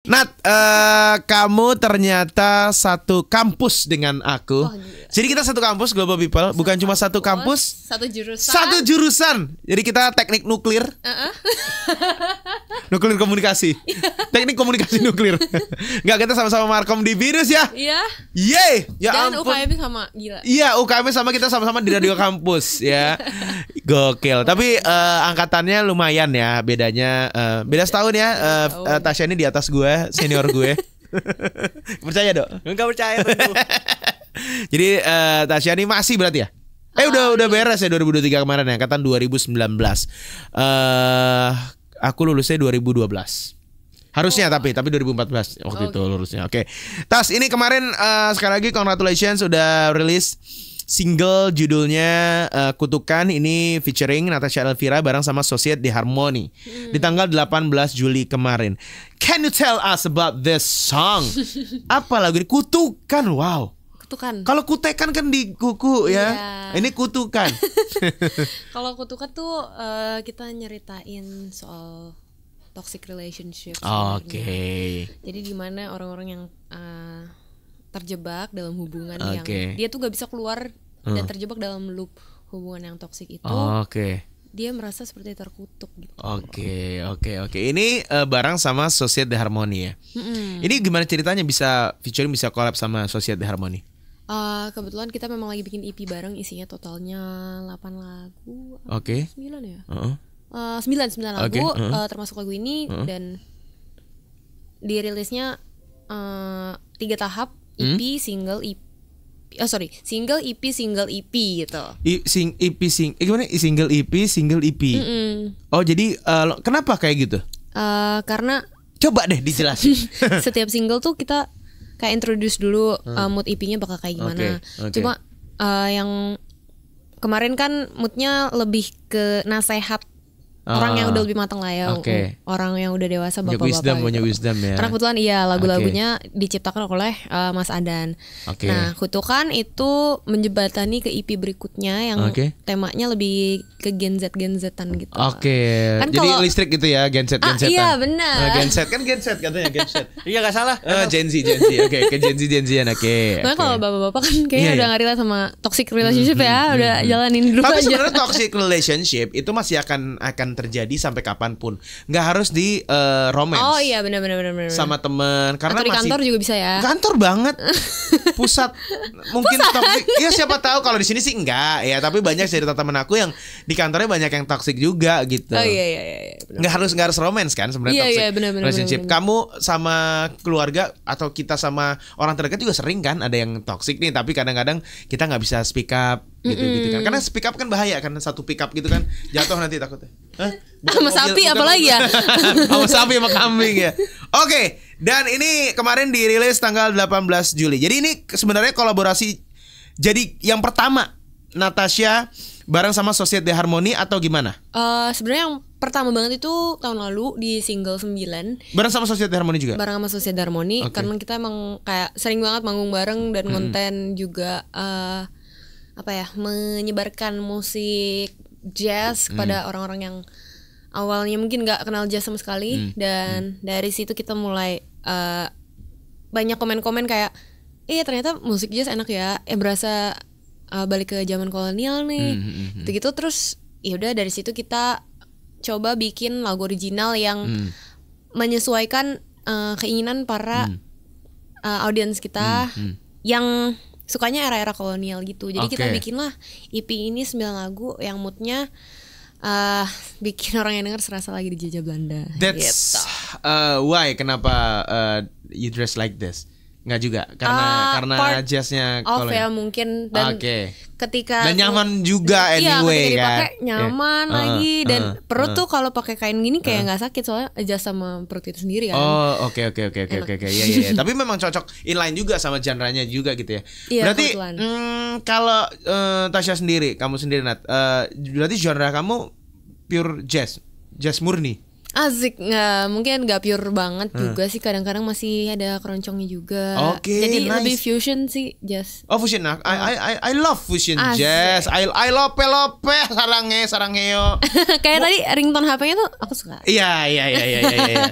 Nat, kamu ternyata satu kampus dengan aku. Jadi kita satu kampus Global People, bukan cuma satu kampus, satu jurusan. Satu jurusan. Jadi kita teknik nuklir. Nuklir komunikasi. Teknik komunikasi nuklir. Enggak, kita sama-sama markom di virus ya. Iya. Yeay. Ya dan ampun. UKM sama, gila. Iya, UKM sama, kita sama-sama di radio kampus ya. Gokil. Tapi angkatannya lumayan ya, bedanya beda setahun ya. Tasya ini di atas gue, senior gue. Percaya dok? Enggak percaya tentu. Jadi Tasya ini masih berarti ya? Udah beres ya 2023 kemarin ya, angkatan 2019. Aku lulusnya 2012. Harusnya tapi 2014 waktu itu lulusnya. Oke. Tas, ini kemarin sekali lagi congratulations sudah rilis single judulnya Kutukan. Ini featuring Natasha Elvira bareng sama Societ de Harmony di tanggal 18 Juli kemarin. Can you tell us about this song? Apa lagu ini? Kutukan, wow. Kutukan. Kalau kutekan kan di kuku ya. Iya. Ini kutukan. Kalau kutukan tuh kita nyeritain soal toxic relationship. Oke. Jadi gimana orang-orang yang terjebak dalam hubungan yang Oke. dia tuh gak bisa keluar dan terjebak dalam loop hubungan yang toksik itu. Oke. Dia merasa seperti terkutuk gitu. Oke. Ini bareng sama Societ de Harmony ya. Ini gimana ceritanya bisa featuring, bisa collab sama Societ de Harmony? Kebetulan kita memang lagi bikin EP bareng, isinya totalnya 8 lagu. Oke. 9 ya? 9 Oke, lagu, termasuk lagu ini dan dirilisnya 3 tahap. EP, single, EP. Single, EP, single, EP gitu. Gimana? Single EP. Oh, jadi kenapa kayak gitu? Karena Coba deh dijelasin. setiap single tuh kita kayak introduce dulu mood EP-nya bakal kayak gimana. Oke. Cuma yang kemarin kan moodnya lebih ke nasehat orang yang udah lebih matang lah ya. Orang yang udah dewasa, bapak-bapak punya gitu. wisdom ya. Karena kebetulan lagu-lagunya diciptakan oleh Mas Adan. Nah, Kutukan itu menjebatani ke EP berikutnya yang temanya lebih ke Gen Z-an gitu. Kan jadi kalau listrik gitu ya, Gen Z-an. Iya benar. Gen Z katanya Gen Z. Iya nggak salah. Gen Z. Oke, ke Gen Z-an. Oke. Makanya kalau bapak-bapak kan kayaknya udah nggak relate sama toxic relationship ya, udah jalanin dulu Tapi aja. sebenarnya toxic relationship itu masih akan terjadi sampai kapanpun. Nggak harus di romance. Oh iya benar. Sama teman, karena atau di kantor juga bisa ya. Kantor banget. Pusat mungkin toxic. Ya siapa tahu, kalau di sini sih enggak ya, tapi banyak cerita teman aku yang di kantornya banyak yang toxic juga gitu. Oh iya. Nggak harus romance kan sebenarnya toxic relationship. Bener. Kamu sama keluarga atau kita sama orang terdekat juga sering kan ada yang toxic nih, tapi kadang-kadang kita nggak bisa speak up gitu kan. Karena speak up kan bahaya kan, satu pick up gitu kan jatuh nanti takutnya. Sama sapi apalagi ya? Sama sapi sama kambing ya. Oke, dan ini kemarin dirilis tanggal 18 Juli. Jadi ini sebenarnya kolaborasi jadi yang pertama Natasha bareng sama Societ de Harmony atau gimana? Sebenarnya yang pertama banget itu tahun lalu di single 9. Bareng sama Societ de Harmony juga? Bareng sama Societ de Harmony. Karena kita emang kayak sering banget manggung bareng dan konten juga menyebarkan musik jazz kepada orang-orang yang awalnya mungkin nggak kenal jazz sama sekali. Dan dari situ kita mulai banyak komen-komen kayak ternyata musik jazz enak ya, berasa balik ke zaman kolonial nih, gitu. Terus ya udah dari situ kita coba bikin lagu original yang menyesuaikan keinginan para audiens kita yang sukanya era-era kolonial gitu. Jadi kita bikinlah EP ini 9 lagu yang moodnya bikin orang yang denger serasa lagi dijajah Belanda. That's why kenapa you dress like this? Nggak juga karena jazznya ya mungkin, dan ketika dan nyaman juga anyway ketika kan. dipakai nyaman lagi dan perut tuh kalau pakai kain gini kayak nggak sakit soalnya jazz sama perut itu sendiri kan. Oke. Ya. Tapi memang cocok inline juga sama genre-nya juga gitu ya. Iya, berarti kalau Tasya sendiri, kamu sendiri Nat, berarti genre kamu pure jazz murni. Asik, mungkin nggak pure banget juga sih, kadang-kadang masih ada keroncongnya juga. Oke, jadi nice. lebih fusion sih jazz. Oh fusion, I love fusion Asik. jazz. I lope sarangeo. Kayak tadi ringtone HP-nya tuh aku suka. Iya.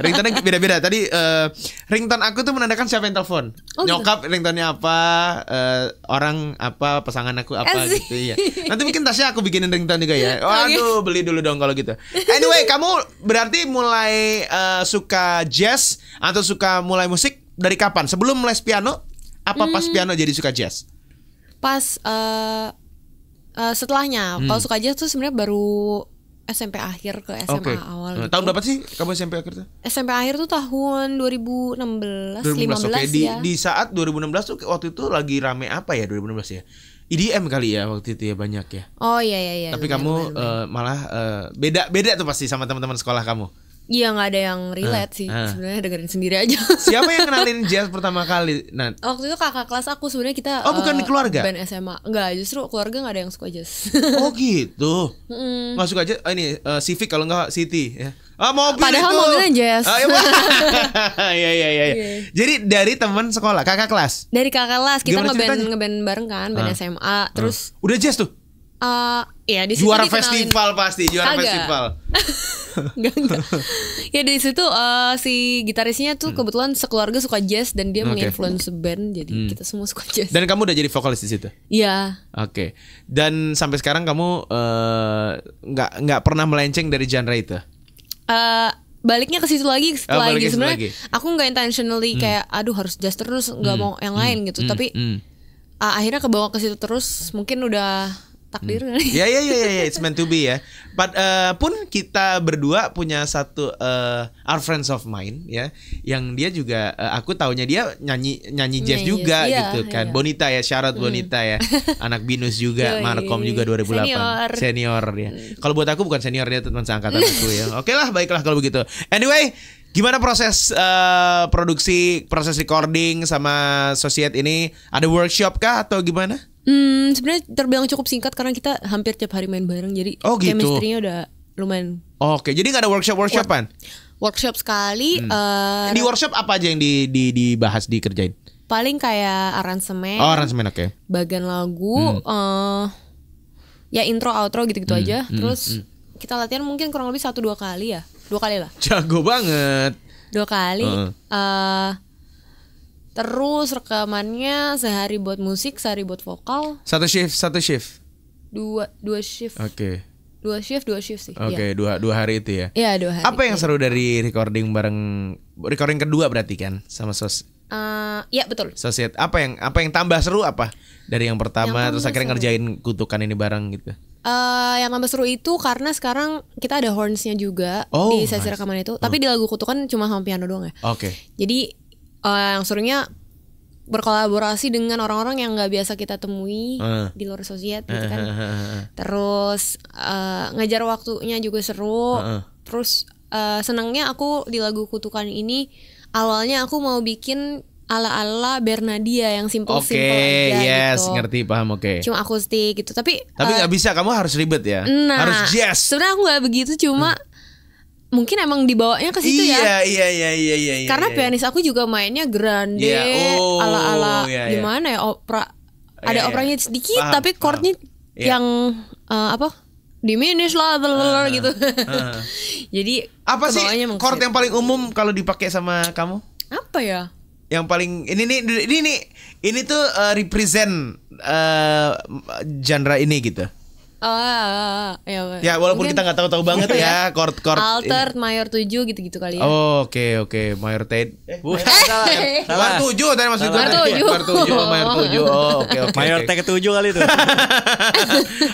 Ringtone beda-beda. Tadi ringtone aku tuh menandakan siapa yang telepon. Oh, gitu? Nyokap ringtone-nya apa, orang apa, pasangan aku apa Asik. gitu ya. Nanti mungkin Tasya aku bikinin ringtone juga ya. Waduh, beli dulu dong kalau gitu. Anyway, kamu berarti mulai suka jazz atau suka mulai musik dari kapan? Sebelum les piano? Apa pas piano jadi suka jazz? Pas setelahnya, kalau suka jazz tuh sebenarnya baru SMP akhir ke SMA awal. Gitu. Tahun berapa sih kamu SMP akhir tuh? SMP akhir tuh tahun 2016, 15 Oke. ya. Di saat 2016 tuh waktu itu lagi rame apa ya 2016 ya? EDM kali ya waktu itu ya banyak ya. Oh iya. Tapi kamu malah beda tuh pasti sama teman-teman sekolah kamu. Iya, nggak ada yang relate sih, sebenarnya dengerin sendiri aja. Siapa yang kenalin jazz pertama kali? Nah, waktu itu kakak kelas aku sebenarnya kita. Oh, bukan di keluarga? Band SMA, enggak, justru keluarga nggak ada yang suka jazz. oh gitu. Nggak suka aja. Ini Civic kalau nggak City ya. Mobil Padahal itu. mobilnya jazz. Iya. Jadi dari teman sekolah, kakak kelas. Dari kakak kelas kita Gimana ceritanya? ngeband bareng kan, band SMA, terus Udah jazz tuh. ya di situ Juara dikenalin. festival pasti, juara Kagak. festival. Enggak. Ya di situ si gitarisnya tuh kebetulan sekeluarga suka jazz dan dia menginfluence band, jadi kita semua suka jazz. Dan kamu udah jadi vokalis di situ. Iya. Oke. Dan sampai sekarang kamu nggak pernah melenceng dari genre itu. Baliknya ke situ lagi setelah balik ke ini situ sebenarnya lagi. aku nggak intentionally kayak aduh harus jazz terus, nggak mau yang lain gitu, tapi akhirnya kebawa ke situ terus, mungkin udah takdir kali. Ya, it's meant to be ya. But pun kita berdua punya satu our friends of mine ya, yang dia juga aku taunya dia nyanyi jazz juga iya, gitu kan. iya. Bonita ya, syarat Bonita ya. Anak Binus juga, Yoi. Markom juga 2008. Senior ya. Kalau buat aku bukan senior, dia teman seangkatan aku ya. Oke lah, baiklah kalau begitu. Anyway, gimana proses produksi, proses recording sama Societ ini? Ada workshop kah atau gimana? Sebenarnya terbilang cukup singkat karena kita hampir tiap hari main bareng, jadi Oh, gitu. chemistry-nya udah lumayan. Oke, jadi nggak ada workshopan? Workshop sekali. Di workshop apa aja yang dibahas, dikerjain? Paling kayak aransemen. Oh, aransemen, oke. Bagian lagu, ya intro outro gitu-gitu aja. Terus kita latihan mungkin kurang lebih 1-2 kali ya, 2 kali lah. Jago banget. 2 kali. Terus rekamannya sehari buat musik, sehari buat vokal. Satu shift. Dua shift. Oke. 2 shift sih. Oke, Iya. dua hari itu ya. Iya, 2 hari. Apa yang seru dari recording kedua berarti kan sama Iya betul. Societ? Apa yang tambah seru apa dari yang pertama Yang terus tambah akhirnya seru. ngerjain kutukan ini bareng gitu? Yang tambah seru itu karena sekarang kita ada hornsnya juga Oh, di sesi nice. rekaman itu. Tapi di lagu kutukan cuma sama piano doang ya. Oke. Jadi yang serunya berkolaborasi dengan orang-orang yang nggak biasa kita temui di luar Societ gitu kan. Terus ngejar waktunya juga seru. Terus senangnya aku di lagu kutukan ini awalnya aku mau bikin ala-ala Bernadia yang simple-simple aja yes, gitu. ngerti, paham, oke. Cuma akustik gitu. Tapi nggak bisa, kamu harus ribet ya. nah, Harus jazz. sebenarnya aku nggak begitu, cuma mungkin emang dibawanya ke situ ya. Iya. Karena pianis aku juga mainnya grande, ala-ala iya. gimana ya, opera. Ada Iya. operanya sedikit, Paham, tapi chordnya Iya. yang apa? Diminish lah, gitu. Jadi Apa sih kebawanya emang chord ke situ. yang paling umum kalau dipakai sama kamu? Apa ya? Yang paling ini tuh represent genre ini gitu. Ya walaupun mungkin kita nggak tahu banget ya chord Alter, mayor 7 gitu-gitu kali ya. Oh, oke mayor ted. Mayor 7 tadi maksud gue. Mayor 7. Mayor 7. Oh, oke. Mayor T ke-7 kali itu.